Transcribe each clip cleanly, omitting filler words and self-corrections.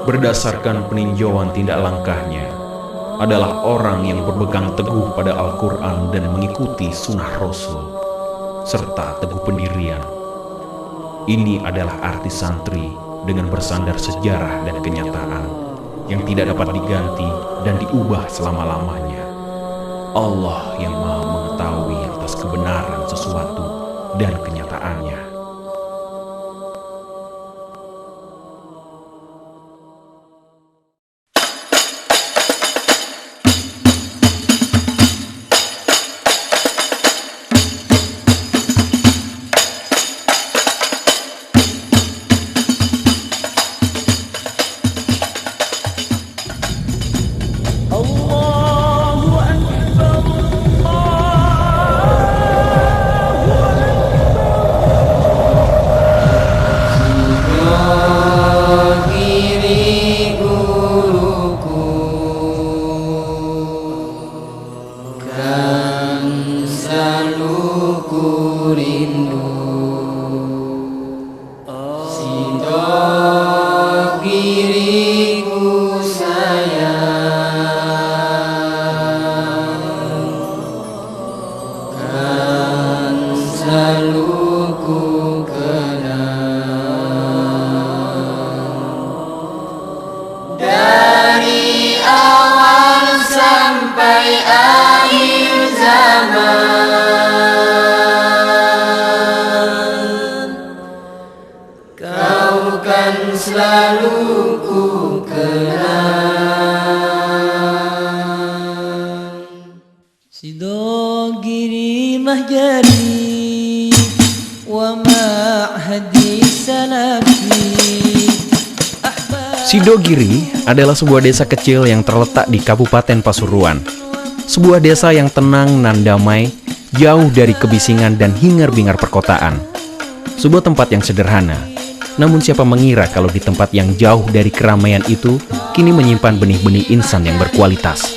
berdasarkan peninjauan tindak langkahnya, adalah orang yang berpegang teguh pada Al-Quran dan mengikuti sunnah Rasul, serta teguh pendirian. Ini adalah arti santri dengan bersandar sejarah dan kenyataan yang tidak dapat diganti dan diubah selama-lamanya. Allah yang Maha mengetahui atas kebenaran sesuatu dan kenyataannya. Dari awal sampai akhir zaman, kau kan selalu ku kenang. Sidogiri mahjari wa ma'hadi salafi. Sidogiri adalah sebuah desa kecil yang terletak di Kabupaten Pasuruan. Sebuah desa yang tenang dan damai, jauh dari kebisingan dan hingar-bingar perkotaan. Sebuah tempat yang sederhana, namun siapa mengira kalau di tempat yang jauh dari keramaian itu, kini menyimpan benih-benih insan yang berkualitas.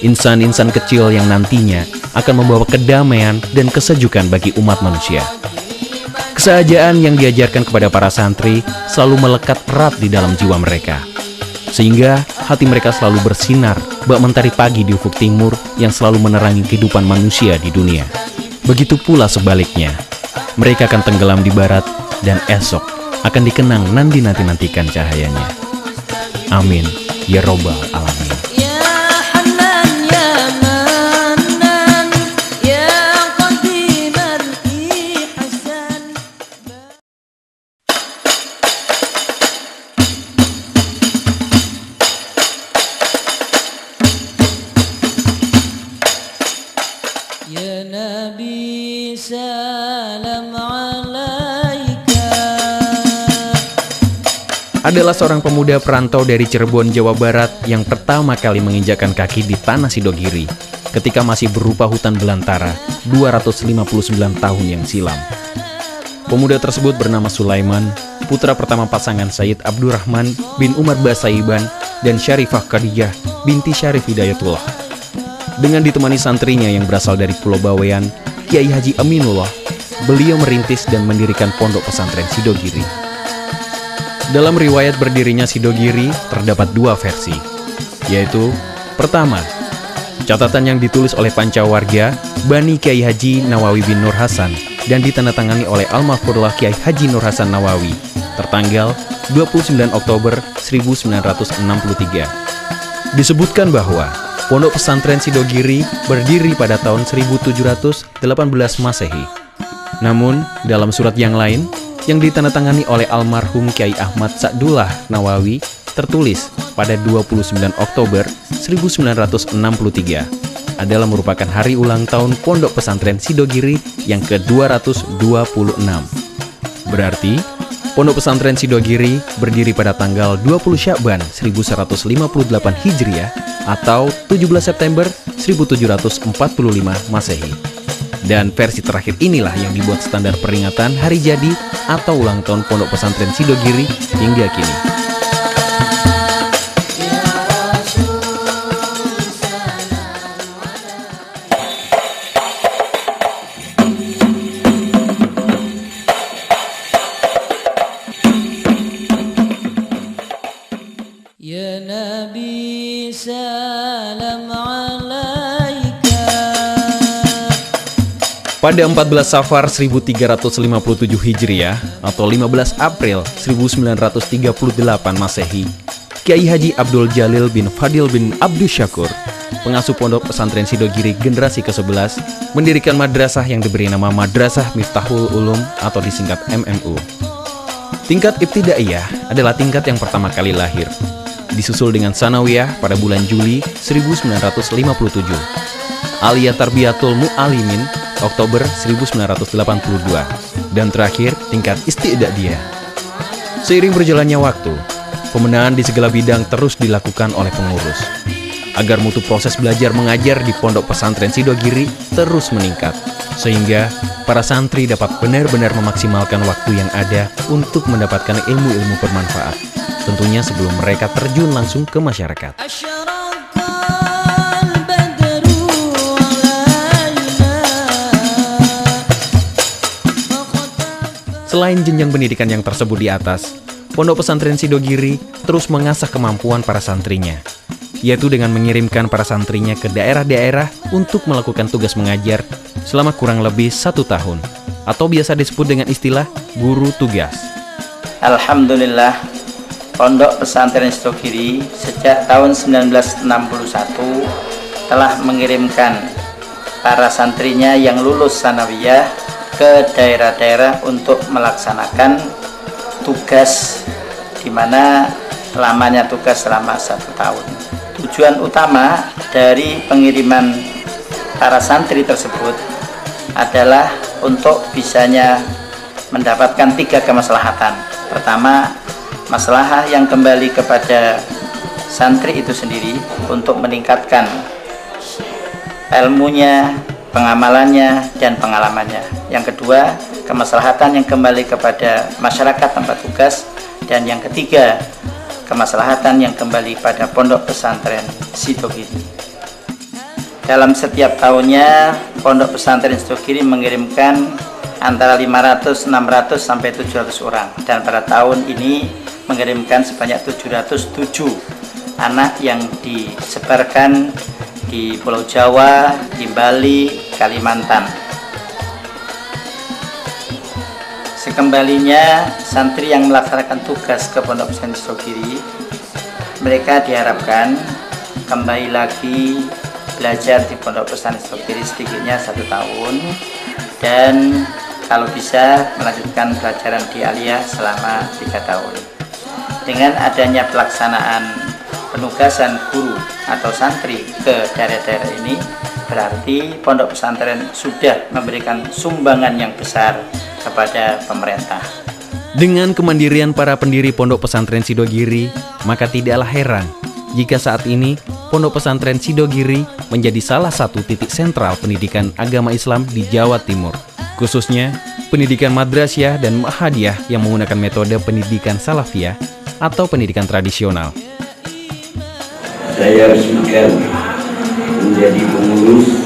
Insan-insan kecil yang nantinya akan membawa kedamaian dan kesejukan bagi umat manusia. Kesahajaan yang diajarkan kepada para santri selalu melekat erat di dalam jiwa mereka, sehingga hati mereka selalu bersinar bak mentari pagi di ufuk timur yang selalu menerangi kehidupan manusia di dunia. Begitu pula sebaliknya, mereka akan tenggelam di barat dan esok akan dikenang nanti-nantikan cahayanya. Amin ya robbal alamin. Ya Nabi salam alaika. Adalah seorang pemuda perantau dari Cirebon, Jawa Barat yang pertama kali menginjakkan kaki di tanah Sidogiri ketika masih berupa hutan belantara 259 tahun yang silam. Pemuda tersebut bernama Sulaiman, putra pertama pasangan Sayyid Abdurrahman bin Umar Basaiban dan Syarifah Khadijah binti Syarif Hidayatullah. Dengan ditemani santrinya yang berasal dari Pulau Bawean, Kiai Haji Aminullah, beliau merintis dan mendirikan pondok pesantren Sidogiri. Dalam riwayat berdirinya Sidogiri terdapat dua versi, yaitu pertama, catatan yang ditulis oleh Pancawarga Bani Kiai Haji Nawawi bin Nur Hasan dan ditandatangani oleh Almarhumullah Kiai Haji Nur Hasan Nawawi tertanggal 29 Oktober 1963. Disebutkan bahwa pondok pesantren Sidogiri berdiri pada tahun 1718 Masehi. Namun, dalam surat yang lain, yang ditandatangani oleh almarhum Kiai Ahmad Sa'dullah Nawawi, tertulis pada 29 Oktober 1963, adalah merupakan hari ulang tahun pondok pesantren Sidogiri yang ke-226. Berarti, pondok pesantren Sidogiri berdiri pada tanggal 20 Sya'ban 1158 Hijriah atau 17 September 1745 Masehi. Dan versi terakhir inilah yang dibuat standar peringatan hari jadi atau ulang tahun pondok pesantren Sidogiri hingga kini. Ya Nabi salam alaika. Pada 14 Safar 1357 Hijriah atau 15 April 1938 Masehi, Kiai Haji Abdul Jalil bin Fadil bin Abdus Syakur, pengasuh pondok pesantren Sidogiri generasi ke-11, mendirikan madrasah yang diberi nama Madrasah Miftahul Ulum atau disingkat MMU. Tingkat Ibtidaiyah adalah tingkat yang pertama kali lahir, disusul dengan Sanawiyah pada bulan Juli 1957, Aliyah Tarbiyatul Mu'alimin Oktober 1982, dan terakhir tingkat Isti'dadiyah. Seiring berjalannya waktu, pembenahan di segala bidang terus dilakukan oleh pengurus, agar mutu proses belajar mengajar di pondok pesantren Sidogiri terus meningkat, sehingga para santri dapat benar-benar memaksimalkan waktu yang ada untuk mendapatkan ilmu-ilmu bermanfaat, tentunya sebelum mereka terjun langsung ke masyarakat. Selain jenjang pendidikan yang tersebut di atas, pondok pesantren Sidogiri terus mengasah kemampuan para santrinya, yaitu dengan mengirimkan para santrinya ke daerah-daerah untuk melakukan tugas mengajar selama kurang lebih 1 tahun, atau biasa disebut dengan istilah guru tugas. Alhamdulillah, pondok pesantren Sidogiri sejak tahun 1961 telah mengirimkan para santrinya yang lulus sanawiyah ke daerah-daerah untuk melaksanakan tugas, di mana lamanya tugas selama 1 tahun. Tujuan utama dari pengiriman para santri tersebut adalah untuk bisanya mendapatkan 3 kemaslahatan. Pertama, maslahah yang kembali kepada santri itu sendiri untuk meningkatkan ilmunya, pengamalannya, dan pengalamannya. Yang kedua, kemaslahatan yang kembali kepada masyarakat tempat tugas. Dan yang ketiga, kemaslahatan yang kembali pada pondok pesantren Sidogiri. Dalam setiap tahunnya, pondok pesantren Sidogiri mengirimkan antara 500, 600 sampai 700 orang, dan pada tahun ini mengirimkan sebanyak 707 anak yang disebarkan di Pulau Jawa, di Bali, Kalimantan. Sekembalinya santri yang melaksanakan tugas ke pondok pesantren Sidogiri, mereka diharapkan kembali lagi belajar di pondok pesantren Sidogiri sedikitnya 1 tahun, dan kalau bisa melanjutkan pelajaran di aliyah selama 3 tahun. Dengan adanya pelaksanaan penugasan guru atau santri ke daerah-daerah ini, berarti pondok pesantren sudah memberikan sumbangan yang besar kepada pemerintah. Dengan kemandirian para pendiri pondok pesantren Sidogiri, maka tidaklah heran jika saat ini pondok pesantren Sidogiri menjadi salah satu titik sentral pendidikan agama Islam di Jawa Timur, khususnya pendidikan madrasyah dan ma'hadiyah yang menggunakan metode pendidikan salafiyah atau pendidikan tradisional. Saya resmikan menjadi pengurus,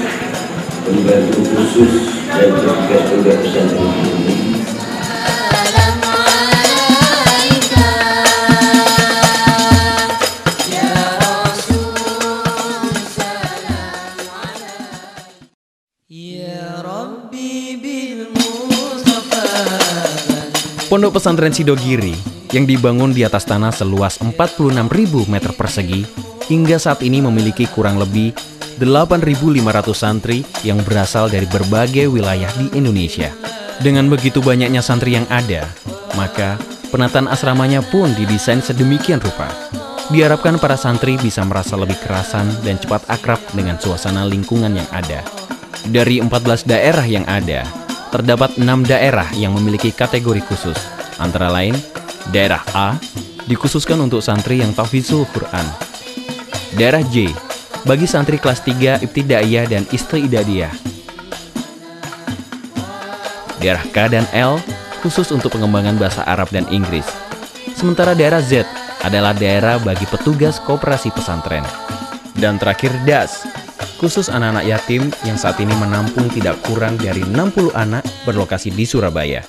pembantu khusus dan petugas pondok pesantren ini. Pondok pesantren Sidogiri yang dibangun di atas tanah seluas 46.000 meter persegi hingga saat ini memiliki kurang lebih 8.500 santri yang berasal dari berbagai wilayah di Indonesia. Dengan begitu banyaknya santri yang ada, maka penataan asramanya pun didesain sedemikian rupa. Diharapkan para santri bisa merasa lebih kerasan dan cepat akrab dengan suasana lingkungan yang ada. Dari 14 daerah yang ada, terdapat 6 daerah yang memiliki kategori khusus, antara lain daerah A dikhususkan untuk santri yang tahfizul Quran, daerah J bagi santri kelas 3 Ibtidaiyah dan Isti'dadiyah, daerah K dan L khusus untuk pengembangan bahasa Arab dan Inggris, sementara daerah Z adalah daerah bagi petugas koperasi pesantren, dan terakhir DAS khusus anak-anak yatim yang saat ini menampung tidak kurang dari 60 anak berlokasi di Surabaya.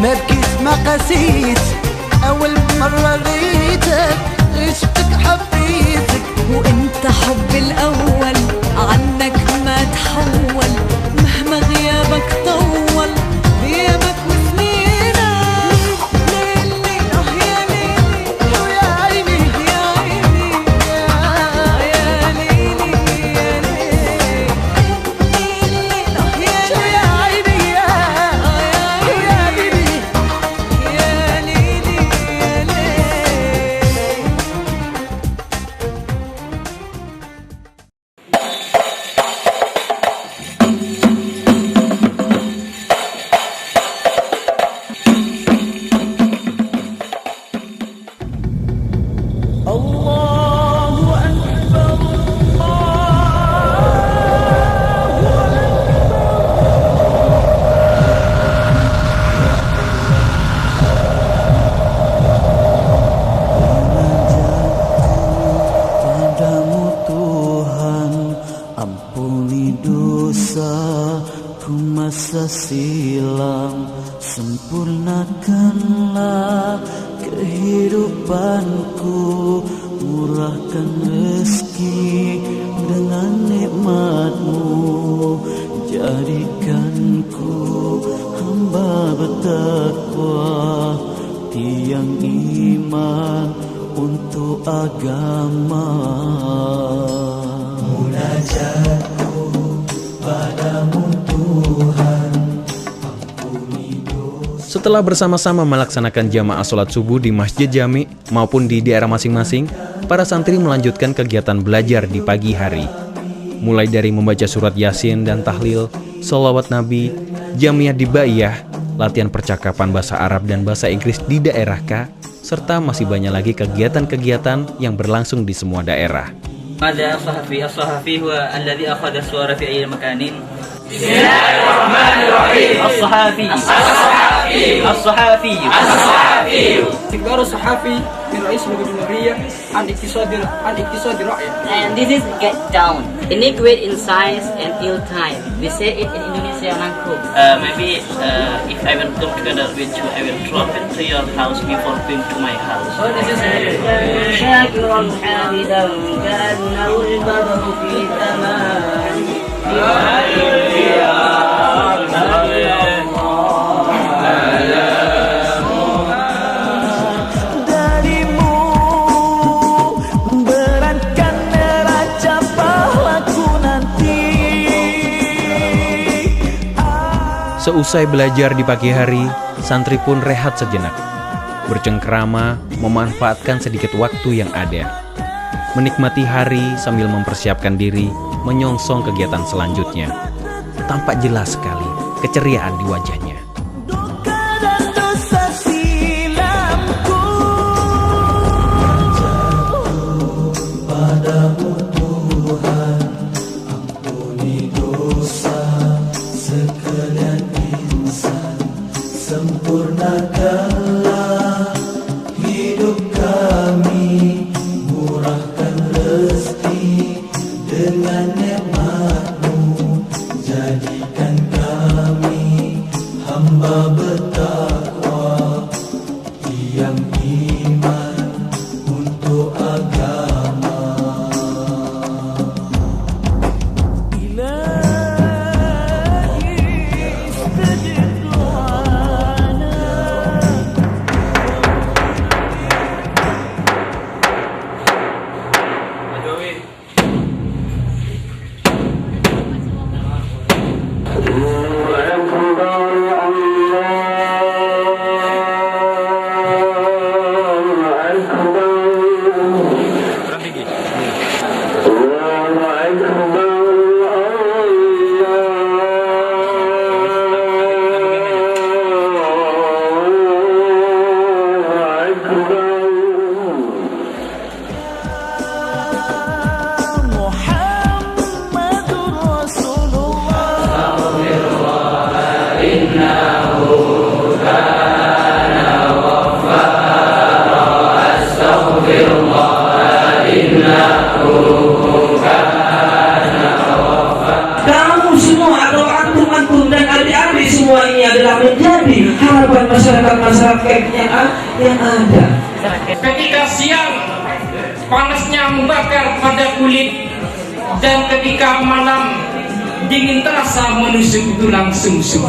ما بكيت ما قسيت أول مرة ريتك عشتك حبيتك وانت حب الأول عنك ما تحول مهما غيابك طول غيابك وسنينك ليلي يا ليلي ويا عيني يا عيني يا ليلي يا ليلي يا عيني يا ليلي يا ليلي يا ليلي Padamu Tuhan, ampuni dosaku masa silam, sempurnakanlah kehidupanku, murahkan rezeki dengan nikmat-Mu, jadikanku hamba bertakwa, tiang iman untuk agama. Munajatku padamu Tuhan, ampuni dosa. Setelah bersama-sama melaksanakan jamaah sholat subuh di Masjid Jami maupun di daerah masing-masing, para santri melanjutkan kegiatan belajar di pagi hari. Mulai dari membaca surat Yasin dan tahlil, sholawat Nabi, jamiah dibaiyah, latihan percakapan bahasa Arab dan bahasa Inggris di daerah K, serta masih banyak lagi kegiatan-kegiatan yang berlangsung di semua daerah. ماذا الصحفي؟ الصحفي هو الذي أخذ الصور في أي مكان. بسم الله الرحمن الرحيم. الصحافي الصحافي استقرار الصحافي من رئيس الجمهورية عن اقتصاد الرأي. And this is get down. Inadequate in size and ill time. We say it in Indonesia mangkuk. Maybe if I will come together with you, I will drop into your house before going to my house. Oh, this is شاكرا حامدا كأنه البدر في تمام. Darimu berankan neraca pahlaku nanti. Seusai belajar di pagi hari, santri pun rehat sejenak, bercengkrama, memanfaatkan sedikit waktu yang ada, menikmati hari sambil mempersiapkan diri menyongsong kegiatan selanjutnya. Tampak jelas sekali keceriaan di wajahnya. Duka dan dosa silamku, padamu Tuhan, ampuni dosa sekalian insan, sempurnakanlah hidup kami, murahkan rezeki dengan nikmat-Mu, jadikan kami masyarakat yang ada. Ketika siang panasnya membakar pada kulit, dan ketika malam dingin terasa menusuk tulang sumsum.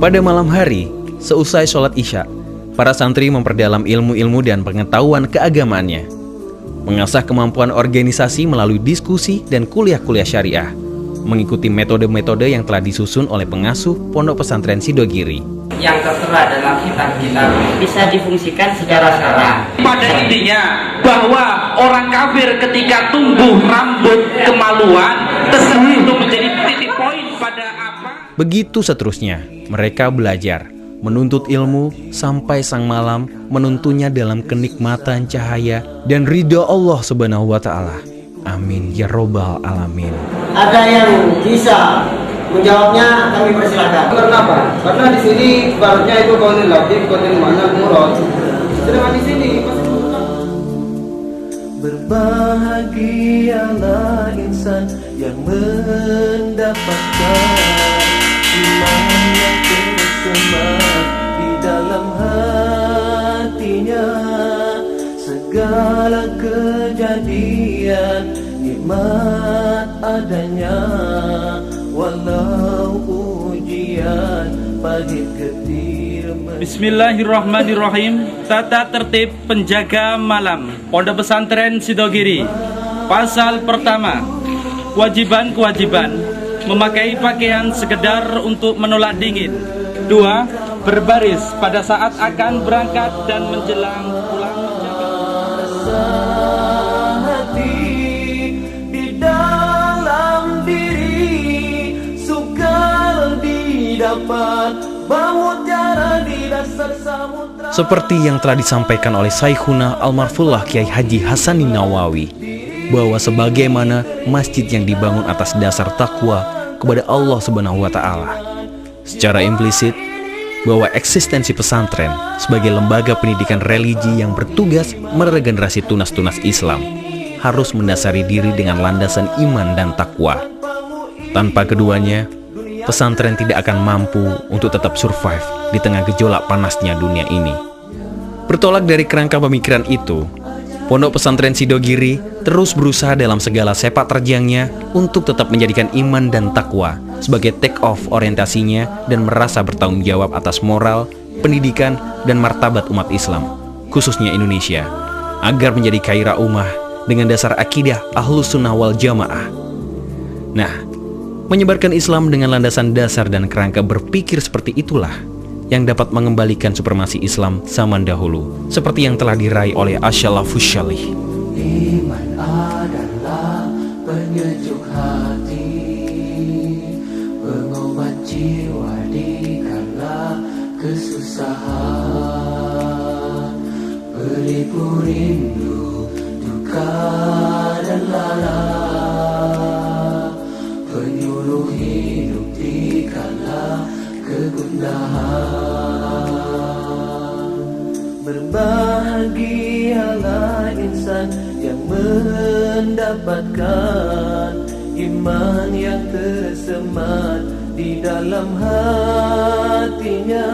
Pada malam hari, seusai sholat Isya, para santri memperdalam ilmu-ilmu dan pengetahuan keagamaannya, mengasah kemampuan organisasi melalui diskusi dan kuliah-kuliah syariah, mengikuti metode-metode yang telah disusun oleh pengasuh Pondok Pesantren Sidogiri. Yang tertera dalam kitab-kitab bisa difungsikan secara sara. Pada intinya bahwa orang kafir ketika tumbuh rambut kemaluan tersebut untuk menjadi titik poin pada apa? Begitu seterusnya, mereka belajar, menuntut ilmu sampai sang malam menuntunnya dalam kenikmatan cahaya dan ridha Allah Subhanahu wa Ta'ala. Amin ya Robbal Alamin. Ada yang bisa menjawabnya, kami persilakan. Kenapa? Karena di sini baratnya itu qaulul latif, qaulul ma'na, murad. Sedangkan di sini berbahagialah insan yang mendapatkan iman yang tersemat di dalam hatinya. Segala kejadian nikmat adanya, walau ujian pahit getir. Bismillahirrahmanirrahim. Tata tertib penjaga malam Pondok Pesantren Sidogiri. Pasal pertama, kewajiban memakai pakaian sekedar untuk menolak dingin. 2. Berbaris pada saat akan berangkat dan menjelang pulang. Hati di dalam diri, sukar didapat, bahu tiara di dasar samudra. Seperti yang telah disampaikan oleh Syekhuna Almarfullah Kiai Haji Hasanin Nawawi, bahwa sebagaimana masjid yang dibangun atas dasar takwa kepada Allah Subhanahu wa Ta'ala, secara implisit bahwa eksistensi pesantren sebagai lembaga pendidikan religi yang bertugas meregenerasi tunas-tunas Islam harus mendasari diri dengan landasan iman dan takwa. Tanpa keduanya, pesantren tidak akan mampu untuk tetap survive di tengah gejolak panasnya dunia ini. Bertolak dari kerangka pemikiran itu, Pondok Pesantren Sidogiri terus berusaha dalam segala sepak terjangnya untuk tetap menjadikan iman dan takwa sebagai take off orientasinya dan merasa bertanggung jawab atas moral, pendidikan, dan martabat umat Islam, khususnya Indonesia, agar menjadi khairah ummah dengan dasar akidah Ahlus Sunnah wal Jamaah. Nah, menyebarkan Islam dengan landasan dasar dan kerangka berpikir seperti itulah yang dapat mengembalikan supremasi Islam zaman dahulu, seperti yang telah diraih oleh Asy-Syalafus Syalih. Iman adalah penyejuk hati, pengobat jiwa di kala kesusahan, pelipur rindu, duka dan lala, penyuluh hidup di kala kegundahan. Berbahagialah insan yang mendapatkan iman yang tersemat di dalam hatinya.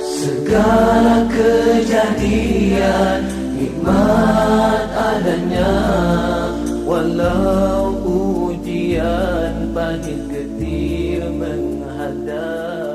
Segala kejadian nikmat adanya, walau ujian pahit getir menghadap.